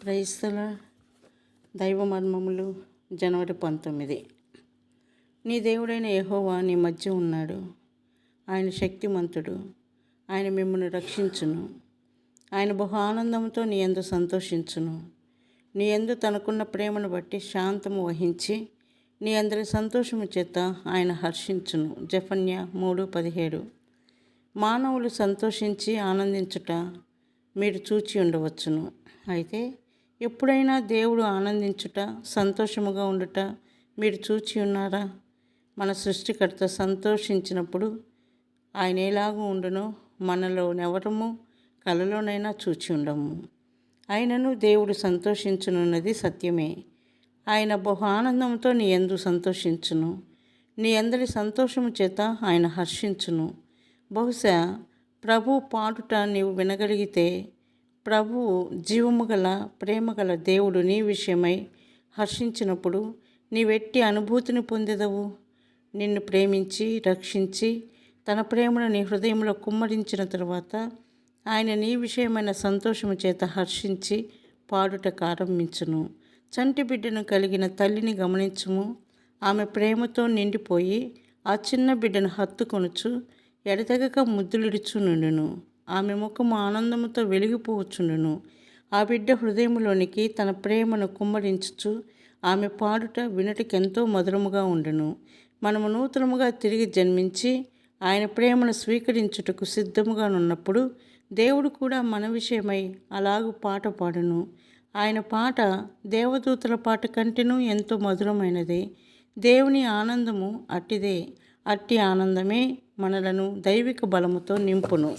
క్రైస్తల దైవ మర్మములు జనవరి 19. నీ దేవుడైన యెహోవా నీ మధ్య ఉన్నాడు. ఆయన శక్తిమంతుడు. ఆయన మిమ్మల్ని రక్షించును. ఆయన బహు ఆనందంతో నీ యందు సంతోషించును. నీ యందు తనకున్న ప్రేమను బట్టి శాంతము వహించి నీ అందరి సంతోషము చేత ఆయన హర్షించును. జెఫన్యా 3:17. మానవులు సంతోషించి ఆనందించుట మీరు చూచి ఉండవచ్చును. అయితే ఎప్పుడైనా దేవుడు ఆనందించుట, సంతోషముగా ఉండుట మీరు చూచి ఉన్నారా? మన సృష్టికర్త సంతోషించినప్పుడు ఆయన ఎలాగూ ఉండునో మనలో ఎవరము కలలోనైనా చూచి ఉండము. ఆయనను దేవుడు సంతోషించునున్నది సత్యమే. ఆయన బహు ఆనందంతో నీ యందు సంతోషించును. నీ అందరి సంతోషము చేత ఆయన హర్షించును. బహుశా ప్రభు పాడుట నీవు వినగలిగితే ప్రభువు జీవము గల ప్రేమగల దేవుడు నీ విషయమై హర్షించినప్పుడు నీవెట్టి అనుభూతిని పొందెదవు. నిన్ను ప్రేమించి రక్షించి తన ప్రేమను నీ హృదయంలో కుమ్మరించిన తరువాత ఆయన నీ విషయమైన సంతోషము చేత హర్షించి పాడుటకు ఆరంభించును. చంటి బిడ్డను కలిగిన తల్లిని గమనించుము. ఆమె ప్రేమతో నిండిపోయి ఆ చిన్న బిడ్డను హత్తుకొనుచు ఎడతెగక ముద్దులిడుచునుండును. ఆమె ముఖము ఆనందముతో వెలిగిపోవచ్చుండును. ఆ బిడ్డ హృదయంలోనికి తన ప్రేమను కుమ్మరించుచు ఆమె పాడుట వినుటకెంతో మధురముగా ఉండును. మనము నూతనముగా తిరిగి జన్మించి ఆయన ప్రేమను స్వీకరించుటకు సిద్ధముగా ఉన్నప్పుడు దేవుడు కూడా మన విషయమై అలాగూ పాట పాడును. ఆయన పాట దేవదూతల పాట కంటేనూ ఎంతో మధురమైనదే. దేవుని ఆనందము అట్టిదే. అట్టి ఆనందమే మనలను దైవిక బలముతో నింపును.